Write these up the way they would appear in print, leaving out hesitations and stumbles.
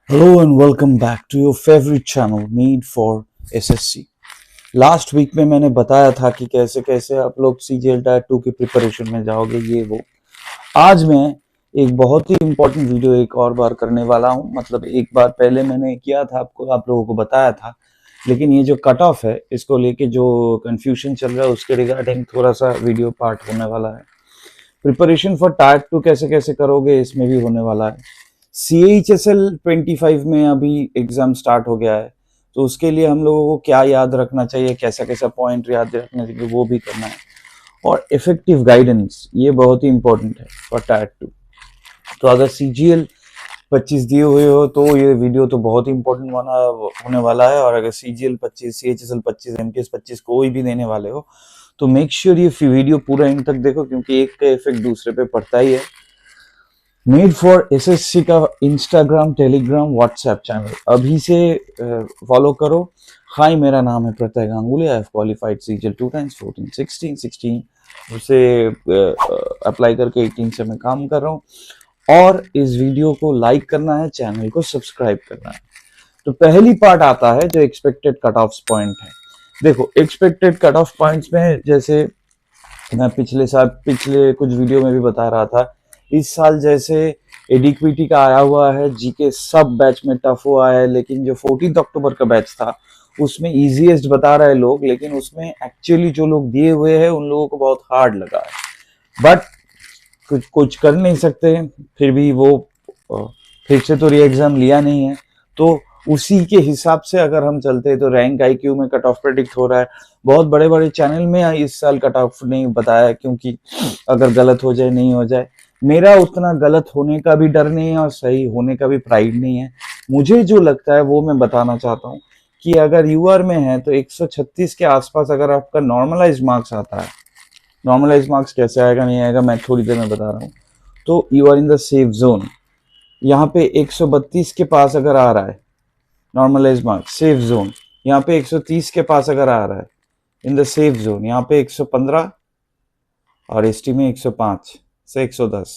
Hello and welcome back to your favorite channel Made for SSC। Last week में मैंने बताया था कि कैसे कैसे आप लोग CGL टायर 2 की प्रिपरेशन में जाओगे ये वो। आज मैं एक बहुत ही इम्पोर्टेंट वीडियो एक और बार करने वाला हूँ। मतलब एक बार पहले मैंने किया था, आपको आप लोगों को बताया था, लेकिन ये जो कट ऑफ है इसको लेके जो कंफ्यूजन चल रहा है उसके रिगार्डिंग थोड़ा सा वीडियो पार्ट होने वाला है। प्रिपरेशन फॉर टायर 2 कैसे कैसे करोगे इसमें भी होने वाला है। CHSL 25 में अभी एग्जाम स्टार्ट हो गया है, तो उसके लिए हम लोगों को क्या याद रखना चाहिए, कैसा कैसा पॉइंट याद रखना चाहिए, वो भी करना है। और इफेक्टिव गाइडेंस ये बहुत ही इंपॉर्टेंट है फॉर टायर 2। तो अगर CGL 25 दिए हुए हो तो ये वीडियो तो बहुत ही इंपॉर्टेंट होने वाला है। और अगर CGL 25, CHSL 25, MTS 25 कोई भी देने वाले हो तो मेक श्योर ये वीडियो पूरा इन तक देखो, क्योंकि एक का इफेक्ट दूसरे पे पड़ता ही है। मेड फॉर SSC का इंस्टाग्राम, टेलीग्राम, व्हाट्सएप चैनल अभी से फॉलो करो। हाय, मेरा नाम है प्रत्यय Ganguly. I have qualified CGL 2 times, 14, 16 उसे अप्लाई करके 18 से मैं काम कर रहा हूँ। और इस वीडियो को लाइक करना है, चैनल को सब्सक्राइब करना है। तो पहली पार्ट आता है जो एक्सपेक्टेड कट ऑफ पॉइंट है। देखो, एक्सपेक्टेड कट ऑफ पॉइंट्स में जैसे मैं पिछले कुछ वीडियो में भी बता रहा था, इस साल जैसे एडिक्विटी का आया हुआ है, जीके सब बैच में टफ हुआ है, लेकिन जो 14 अक्टूबर का बैच था उसमें इजीएस्ट बता रहे लोग, लेकिन उसमें एक्चुअली जो लोग दिए हुए हैं उन लोगों को बहुत हार्ड लगा है। बट कुछ कर नहीं सकते, फिर भी वो फिर से तो री एग्जाम लिया नहीं है, तो उसी के हिसाब से अगर हम चलते हैं तो रैंक IQ में कट ऑफ प्रेडिक्ट हो रहा है। बहुत बड़े बड़े चैनल में इस साल कट ऑफ नहीं बताया, क्योंकि अगर गलत हो जाए नहीं हो जाए। मेरा उतना गलत होने का भी डर नहीं है और सही होने का भी प्राइड नहीं है। मुझे जो लगता है वो मैं बताना चाहता हूँ कि अगर यूआर में है तो 136 के आसपास अगर आपका नॉर्मलाइज मार्क्स आता है, नॉर्मलाइज मार्क्स कैसे आएगा नहीं आएगा मैं थोड़ी देर में बता रहा हूँ, तो you are in the safe zone. यहाँ पे 132 के पास अगर आ रहा है नॉर्मलाइज मार्क्स, सेफ जोन। यहाँ पे 130 के पास अगर आ रहा है इन द सेफ जोन। यहाँ पे 115 और एसटी में 105 से 110,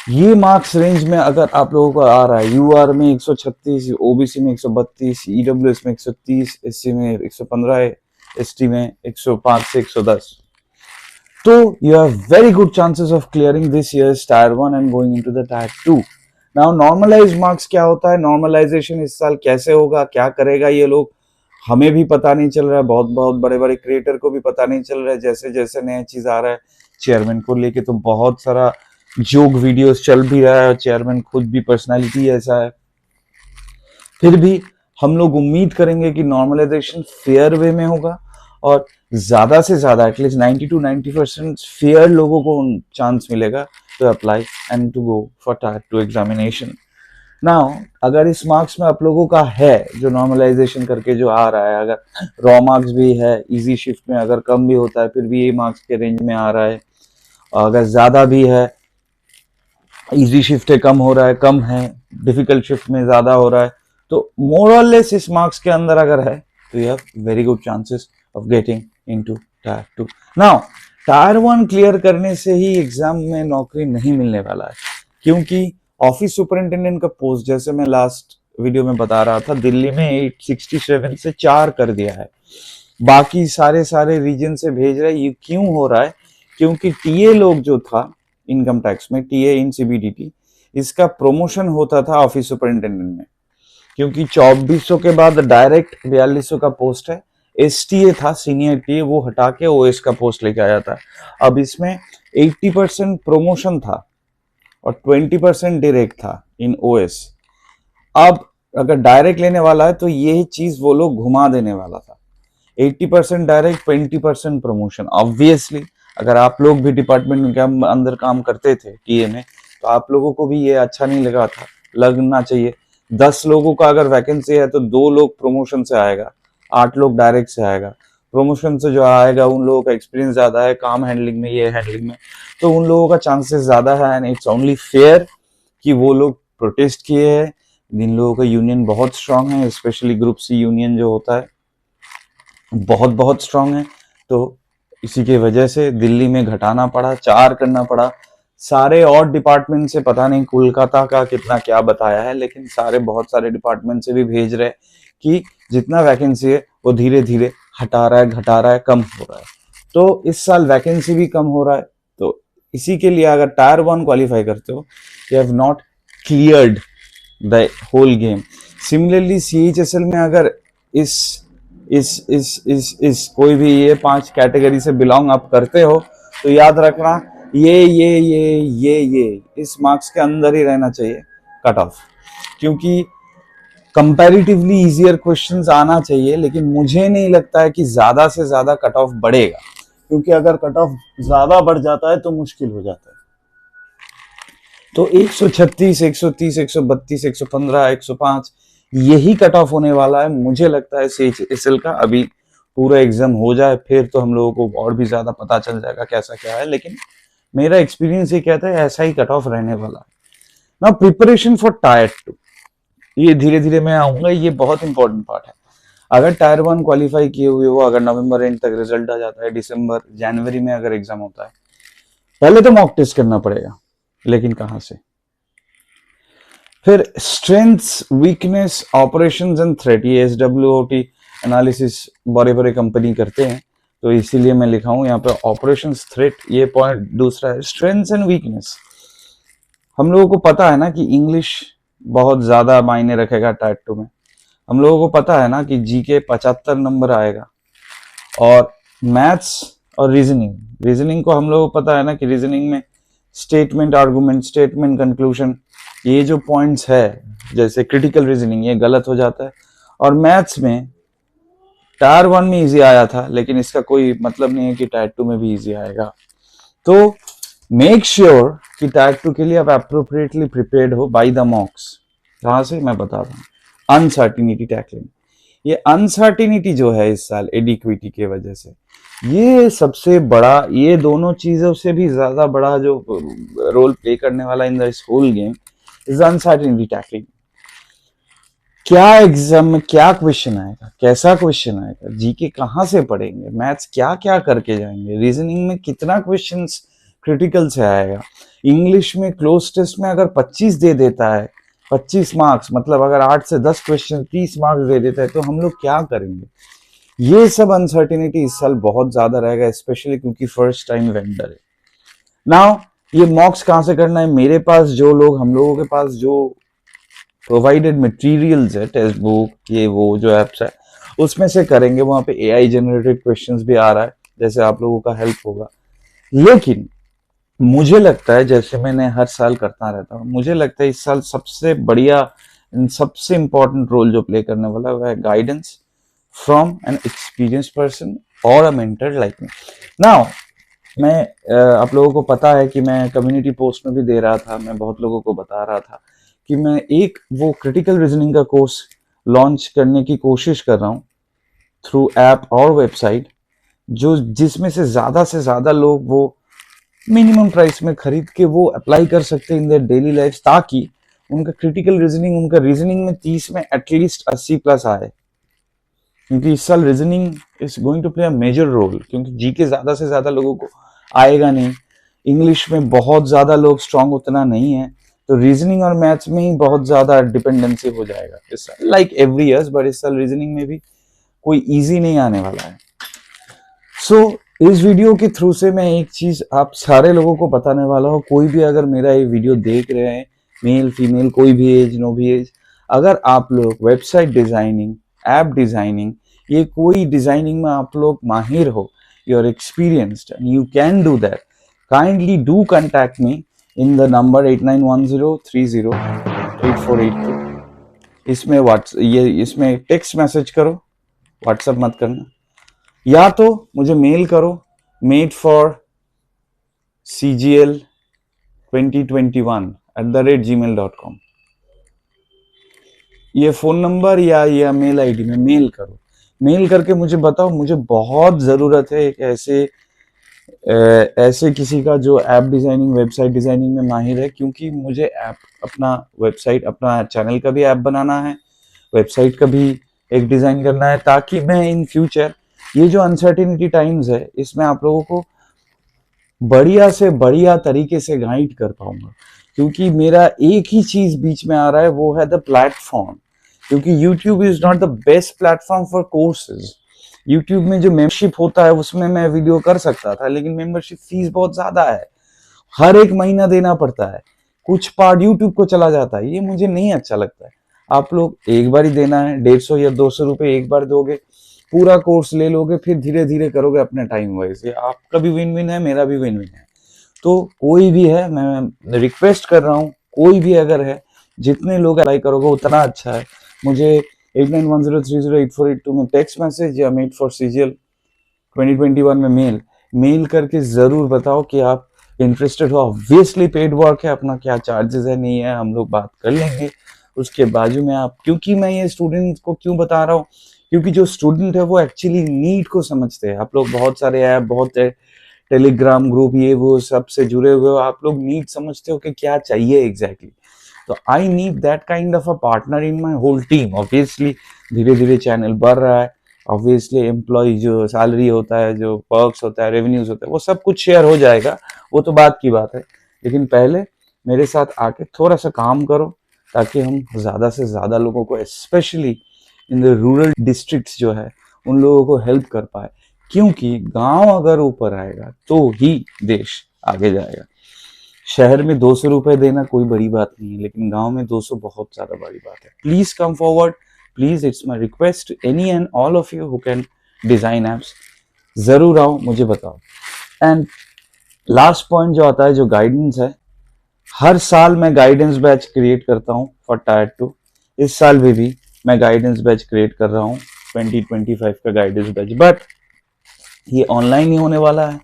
ये मार्क्स रेंज में अगर आप लोगों को आ रहा है। यूआर में 136, ओबीसी में 132, ईडब्ल्यूएस में 130, एससी में 115, एसटी में 105 से 110, तो you have very good chances of clearing this year's tier 1 and going into the tier 2. Now normalized marks क्या होता है, normalization इस साल कैसे होगा, क्या करेगा ये लोग, हमें भी पता नहीं चल रहा है, बहुत बहुत बड़े बड़े क्रिएटर को भी पता नहीं चल रहा है। जैसे जैसे नया चीज आ रहा है, चेयरमैन को लेके तो बहुत सारा जोक वीडियोस चल भी रहा है, चेयरमैन खुद भी पर्सनालिटी ऐसा है। फिर भी हम लोग उम्मीद करेंगे कि नॉर्मलाइजेशन फेयर वे में होगा और ज्यादा से ज्यादा एटलीस्ट 90 to 90% फेयर लोगों को चांस मिलेगा to apply and to go for tier 2 examination. Now अगर इस मार्क्स में आप लोगों का है जो नॉर्मलाइजेशन करके जो आ रहा है, अगर रॉ मार्क्स भी है, इजी शिफ्ट में अगर कम भी होता है फिर भी ये मार्क्स के रेंज में आ रहा है, अगर ज्यादा भी है, इजी शिफ्ट है कम हो रहा है, कम है डिफिकल्ट शिफ्ट में ज्यादा हो रहा है, तो मोर और लेस इस मार्क्स के अंदर अगर है तो you have very good chances of getting into tyre 2। Now tyre 1 clear करने से ही एग्जाम में नौकरी नहीं मिलने वाला है, क्योंकि ऑफिस सुपरिंटेंडेंट का पोस्ट जैसे मैं लास्ट वीडियो में बता रहा था, दिल्ली में 867 से 4 कर दिया है, बाकी सारे रीजन से भेज रहे हैं। ये क्यों हो रहा है? क्योंकि टीए लोग जो था इनकम टैक्स में, टीए इन CBDT, इसका प्रमोशन होता था ऑफिस सुपरिंटेंडेंट में, क्योंकि 2400 के बाद डायरेक्ट 4200 का पोस्ट है। STA था सीनियर टीए, वो हटा के OS का पोस्ट लेके आया था। अब इसमें 80% प्रमोशन था और 20% डायरेक्ट था इन OS। अब अगर डायरेक्ट लेने वाला है तो यही चीज वो लोग घुमा देने वाला था, 80% डायरेक्ट, 20% प्रमोशन। ऑब्वियसली अगर आप लोग भी डिपार्टमेंट के अंदर काम करते थे टीए में तो आप लोगों को भी ये अच्छा नहीं लगा था, लगना चाहिए। 10 लोगों का अगर वैकेंसी है तो 2 लोग प्रमोशन से आएगा, 8 लोग डायरेक्ट से आएगा। प्रमोशन से जो आएगा उन लोगों का एक्सपीरियंस ज्यादा है काम हैंडलिंग में, ये हैंडलिंग में, तो उन लोगों का चांसेस ज्यादा है। एंड इट्स ओनली फेयर कि वो लोग प्रोटेस्ट किए हैं। इन लोगों का यूनियन बहुत स्ट्रांग है, स्पेशली ग्रुप C यूनियन जो होता है बहुत बहुत स्ट्रांग है, तो इसी के वजह से दिल्ली में घटाना पड़ा, 4 करना पड़ा। सारे और डिपार्टमेंट से पता नहीं कोलकाता का कितना क्या बताया है, लेकिन सारे बहुत सारे डिपार्टमेंट से भी भेज रहे हैं कि जितना वैकेंसी है वो धीरे धीरे हटा रहा है, घटा रहा है, कम हो रहा है। तो इस साल वैकेंसी भी कम हो रहा है। तो इसी के लिए अगर टायर 1 क्वालिफाई करते हो, you have not cleared the whole game. Similarly CHSL में अगर इस कोई भी ये 5 कैटेगरी से बिलोंग आप करते हो, तो याद रखना ये इस मार्क्स के अंदर ही रहना चाहिए कट ऑफ, क्योंकि कंपैरेटिवली इजियर क्वेश्चंस आना चाहिए। लेकिन मुझे नहीं लगता है कि ज्यादा से ज्यादा कट ऑफ बढ़ेगा, क्योंकि अगर कट ऑफ ज्यादा बढ़ जाता है तो मुश्किल हो जाता है। तो 136, 130, 132, 115, 105 यही कट ऑफ होने वाला है। मुझे लगता है CHSL का अभी पूरा एग्जाम हो जाए, फिर तो हम लोगों को और भी ज्यादा पता चल जाएगा कैसा क्या है। लेकिन मेरा एक्सपीरियंस ये कहता है ऐसा ही कट ऑफ रहने वाला है। नाउ प्रिपरेशन फॉर टायर 2, ये धीरे धीरे मैं आऊंगा, ये बहुत इंपॉर्टेंट पार्ट है। अगर टायर 1 क्वालिफाई किए हुए हो, अगर नवंबर एंड तक रिजल्ट आ जाता है, दिसंबर जनवरी में अगर एग्जाम होता है, पहले तो मॉक टेस्ट करना पड़ेगा, लेकिन कहां से? फिर strengths, weakness, operations and threat, ये SWOT एनालिसिस बड़े बड़े कंपनी करते हैं, तो इसीलिए मैं लिखा हूं यहाँ पे ऑपरेशंस, थ्रेट। ये पॉइंट दूसरा है, स्ट्रेंथ्स एंड वीकनेस। हम लोगों को पता है ना कि इंग्लिश बहुत ज्यादा मायने रखेगा टायर 2 में। हम लोगों को पता है ना कि GK 75 नंबर आएगा, और मैथ्स और रीजनिंग को हम लोगों को पता है ना कि रीजनिंग में स्टेटमेंट आर्गुमेंट, स्टेटमेंट कंक्लूजन, ये जो पॉइंट्स है, जैसे क्रिटिकल रीजनिंग, ये गलत हो जाता है। और मैथ्स में टायर 1 में इजी आया था, लेकिन इसका कोई मतलब नहीं है कि टायर 2 में भी इजी आएगा। तो मेक श्योर कि टायर 2 के लिए आप अप्रोप्रिएटली प्रिपेयर्ड हो बाय द मॉक्स। कहां से मैं बता रहा हूं, अनसर्टिनिटी टैकलिंग। ये अनसर्टिनिटी जो है इस साल एडिक्विटी के वजह से, ये सबसे बड़ा, ये दोनों चीजों से भी ज्यादा बड़ा जो रोल प्ले करने वाला in this whole game is uncertainty tackling. क्या एग्जाम में क्या क्वेश्चन आएगा, कैसा क्वेश्चन आएगा, जीके कहां से पढ़ेंगे, मैथ्स क्या क्या करके जाएंगे, रीजनिंग में कितना क्वेश्चंस क्रिटिकल से आएगा, इंग्लिश में क्लोज टेस्ट में अगर 25 दे देता है, 25 मार्क्स, मतलब अगर 8 से 10 क्वेश्चन 30 मार्क्स दे देता है, तो हम लोग क्या करेंगे? ये सब अनसर्टिनिटी इस साल बहुत ज्यादा रहेगा, स्पेशली क्योंकि फर्स्ट टाइम वेंडर है। नाउ ये मॉक्स कहां से करना है? मेरे पास जो लोग, हम लोगों के पास जो प्रोवाइडेड मटेरियल्स है, टेक्स्ट बुक, ये वो जो एप्स है, उसमें से करेंगे। वहां पे AI जनरेटेड क्वेश्चंस भी आ रहा है, जैसे आप लोगों का हेल्प होगा। लेकिन मुझे लगता है, जैसे मैंने हर साल करता रहता हूँ, मुझे लगता है इस साल सबसे बढ़िया, सबसे इंपॉर्टेंट रोल जो प्ले करने वाला है, वह है guidance from an experience person और a mentor like me. Now मैं आप लोगों को पता है कि मैं कम्युनिटी पोस्ट में भी दे रहा था, मैं बहुत लोगों को बता रहा था कि मैं एक वो क्रिटिकल रीजनिंग का कोर्स लॉन्च करने की कोशिश कर रहा हूँ थ्रू ऐप और वेबसाइट, जो जिसमें से ज्यादा लोग वो मिनिमम प्राइस में खरीद के वो अप्लाई कर सकते हैं इन देयर डेली लाइफ, ताकि उनका क्रिटिकल रीजनिंग, उनका रीजनिंग में 30 में एटलीस्ट 80 प्लस आए। क्योंकि इस साल reasoning is going to play a major role, क्योंकि जीके ज्यादा से ज्यादा लोगों को आएगा नहीं, इंग्लिश में बहुत ज्यादा लोग स्ट्रांग उतना नहीं है, तो रीजनिंग और मैथ्स में ही बहुत ज्यादा डिपेंडेंसी हो जाएगा इस साल, लाइक एवरी ईयर, बट इस साल रीजनिंग में भी कोई इजी नहीं आने वाला है। सो इस वीडियो के थ्रू से मैं एक चीज आप सारे लोगों को बताने वाला हूँ। कोई भी अगर मेरा ये वीडियो देख रहे हैं, मेल फीमेल कोई भी एज, नो भी एज, अगर आप लोग वेबसाइट डिजाइनिंग, ऐप डिजाइनिंग, ये कोई डिजाइनिंग में आप लोग माहिर हो, you are experienced and you can do that, kindly do contact me in the number 8910308482। इसमें टेक्स्ट मैसेज करो, व्हाट्सएप मत करना, या तो मुझे मेल करो madeforcgl2021@gmail.com, ये फोन नंबर या मेल आईडी में मेल करो। मेल करके मुझे बताओ, मुझे बहुत जरूरत है एक ऐसे किसी का जो ऐप डिजाइनिंग, वेबसाइट डिजाइनिंग में माहिर है, क्योंकि मुझे ऐप, अपना वेबसाइट, अपना चैनल का भी ऐप बनाना है, वेबसाइट का भी एक डिजाइन करना है, ताकि मैं इन फ्यूचर ये जो अनसर्टिनिटी टाइम्स है, इसमें आप लोगों को बढ़िया से बढ़िया तरीके से गाइड कर पाऊंगा, क्योंकि मेरा एक ही चीज बीच में आ रहा है, वो है द प्लेटफॉर्म। क्योंकि YouTube is not the best platform for courses. YouTube में जो मेंबरशिप होता है उसमें मैं वीडियो कर सकता था, लेकिन मेंबरशिप फीस बहुत ज्यादा है, हर एक महीना देना पड़ता है, कुछ पार्ट यूट्यूब को चला जाता है, ये मुझे नहीं अच्छा लगता है। आप लोग एक बार ही देना है, 150 या 200 रुपए एक बार दोगे, पूरा कोर्स ले लोगे, फिर धीरे धीरे करोगे अपने टाइम वाइज, ये आपका भी विन विन है, मेरा भी विन विन है। तो कोई भी है, मैं रिक्वेस्ट कर रहा हूँ, कोई भी अगर है, जितने लोग अप्लाई करोगे उतना अच्छा है। मुझे 8910308482 में टेक्स्ट मैसेज या मेड फॉर सीजीएल 2021 में मेल करके जरूर बताओ कि आप इंटरेस्टेड हो। ऑब्वियसली पेड वर्क है, अपना क्या चार्जेस है नहीं है हम लोग बात कर लेंगे उसके बाजू में। आप, क्योंकि मैं ये स्टूडेंट को क्यों बता रहा हूँ, क्योंकि जो स्टूडेंट है वो एक्चुअली नीड को समझते हैं। आप लोग बहुत सारे ऐप, बहुत टेलीग्राम ग्रुप, ये वो सब से जुड़े हुए हो, आप लोग नीड समझते हो कि क्या चाहिए एग्जैक्टली। तो I need that kind of a partner in my whole team. Obviously धीरे धीरे चैनल बढ़ रहा है, ऑब्वियसली एम्प्लॉय जो सैलरी होता है, जो पर्क्स होता है, रेवेन्यूज होता है, वो सब कुछ शेयर हो जाएगा, वो तो बात की बात है। लेकिन पहले मेरे साथ आके थोड़ा सा काम करो, ताकि हम ज्यादा से ज्यादा लोगों को, specially in the rural districts जो है, उन लोगों को हेल्प कर पाए। क्योंकि गांव अगर ऊपर आएगा तो ही देश आगे जाएगा। शहर में 200 रुपए देना कोई बड़ी बात नहीं है, लेकिन गांव में 200 बहुत ज्यादा बड़ी बात है। Please come forward, please, it's my request, any and all of you who can design apps, जरूर आओ, मुझे बताओ। एंड लास्ट पॉइंट जो आता है, जो गाइडेंस है, हर साल मैं गाइडेंस बैच क्रिएट करता हूँ फॉर टायर 2। इस साल भी मैं गाइडेंस बैच क्रिएट कर रहा हूँ, 2025 का गाइडेंस बैच, बट ये ऑनलाइन ही होने वाला है,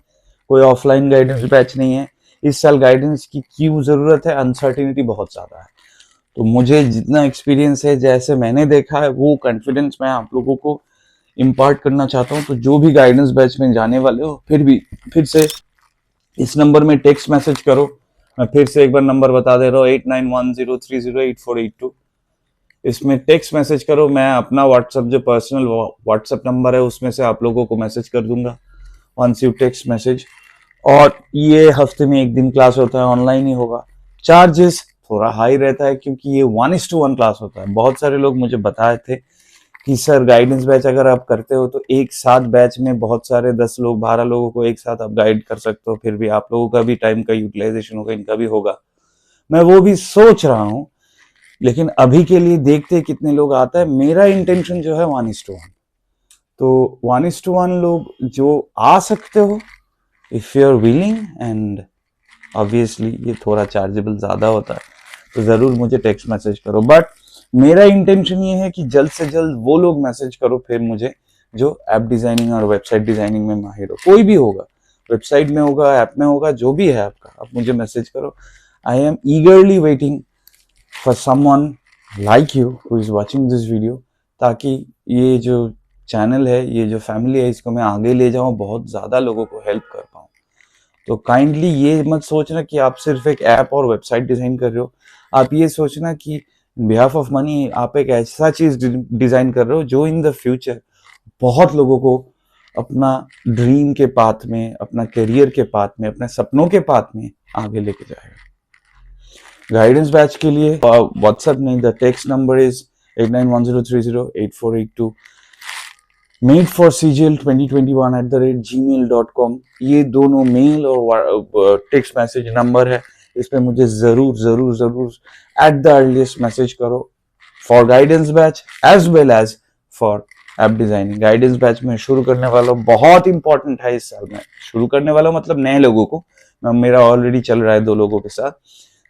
कोई ऑफलाइन गाइडेंस बैच नहीं है। इस साल गाइडेंस की क्यों जरूरत है, अनसर्टिनिटी बहुत ज्यादा है। तो मुझे जितना एक्सपीरियंस है, जैसे मैंने देखा है, वो कॉन्फिडेंस मैं आप लोगों को इम्पार्ट करना चाहता हूँ। तो जो भी गाइडेंस बैच में जाने वाले हो, फिर से इस नंबर में टेक्स्ट मैसेज करो। मैं फिर से एक बार नंबर बता दे रहा हूँ, 8910308482। इसमें टेक्स्ट मैसेज करो, मैं अपना व्हाट्सएप, जो पर्सनल व्हाट्सएप नंबर है, उसमें से आप लोगों को मैसेज कर दूंगा वंस यू टेक्स्ट मैसेज। और ये हफ्ते में एक दिन क्लास होता है, ऑनलाइन ही होगा। चार्जेस थोड़ा हाई रहता है, क्योंकि ये 1:1 क्लास होता है। बहुत सारे लोग मुझे बताए थे कि सर गाइडेंस बैच अगर आप करते हो तो एक साथ बैच में बहुत सारे 10 लोग 12 लोगों को एक साथ आप गाइड कर सकते हो, फिर भी आप लोगों का भी टाइम का यूटिलाइजेशन होगा, इनका भी होगा। मैं वो भी सोच रहा हूँ, लेकिन अभी के लिए देखते कितने लोग आता है। मेरा इंटेंशन जो है 1:1, तो 1:1 लोग जो आ सकते हो, if you are willing, and obviously ये थोड़ा चार्जेबल ज्यादा होता है, तो जरूर मुझे टेक्स्ट मैसेज करो। बट मेरा इंटेंशन ये है कि जल्द से जल्द वो लोग मैसेज करो फिर मुझे, जो ऐप डिजाइनिंग और वेबसाइट डिजाइनिंग में माहिर हो। कोई भी होगा, वेबसाइट में होगा, ऐप में होगा, जो भी है आपका, आप मुझे मैसेज करो। I am ईगरली waiting for someone like you who is watching this video, ताकि ये जो चैनल है, ये जो फैमिली है, इसको मैं आगे ले जाऊं, बहुत ज्यादा लोगों को हेल्प कर पाऊं। तो काइंडली ये मत सोचना कि आप सिर्फ एक ऐप और वेबसाइट डिजाइन कर रहे हो। आप ये सोचना कि बिहाफ ऑफ मनी आप एक ऐसा चीज डिजाइन कर रहे हो जो इन द फ्यूचर बहुत लोगों को अपना ड्रीम के पाथ में, अपना करियर के पाथ में, अपने सपनों के पाथ में आगे लेके जाएगा। गाइडेंस बैच के लिए व्हाट्सएप नहीं, the text number is 8910308482, made for CGL 2021@gmail.com। ये दोनों मेल और टेक्स्ट मैसेज नंबर है, इस पे मुझे जरूर जरूर जरूर एट द अर्लीस्ट मैसेज करो for guidance batch as well as for app designing. Guidance batch में शुरू करने वाला बहुत इंपॉर्टेंट है, इस साल में शुरू करने वाला मतलब नए लोगों को। मेरा ऑलरेडी चल रहा है 2 लोगों के साथ,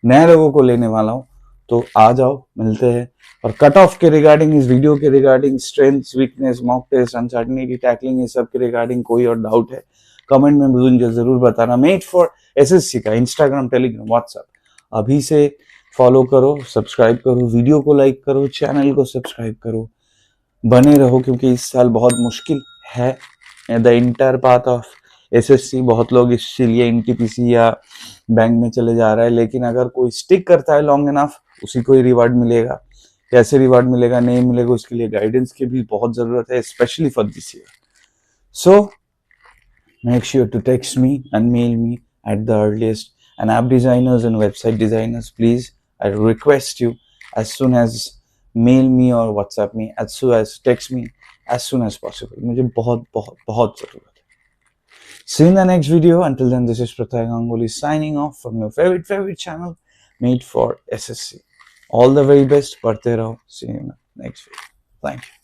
नए लोगों को लेने वाला हूँ। तो आ जाओ, मिलते हैं। और कट ऑफ के रिगार्डिंग, इस वीडियो के regarding, strength, weakness, mock test, uncertainty, tackling, ये सब के रिगार्डिंग कोई और डाउट है, कमेंट में मुझे जरूर बताना। मेड फॉर एसएससी का इंस्टाग्राम, टेलीग्राम, व्हाट्सएप अभी से फॉलो करो, सब्सक्राइब करो, वीडियो को लाइक करो, चैनल को सब्सक्राइब करो, बने रहो, क्योंकि इस साल बहुत मुश्किल है the inter path of SSC. बहुत लोग इसीलिए एनटीपीसी या बैंक में चले जा रहा है, लेकिन अगर कोई स्टिक करता है लॉन्ग इनफ, उसी को ही रिवार्ड मिलेगा। कैसे रिवार्ड मिलेगा, नहीं मिलेगा, उसके लिए गाइडेंस की भी बहुत जरूरत है, specially for this year. So make sure to text me and mail me at the earliest. And app designers and website designers, please, I request you, as soon as mail me or WhatsApp me, as soon as text me, as soon as possible. मुझे बहुत बहुत बहुत ज़रूरत है. See you in the next video. Until then, this is Prathai Ganguly signing off from your favorite channel made for SSC. All the very best. पढ़ते रहो. See you in the next video. Thank you.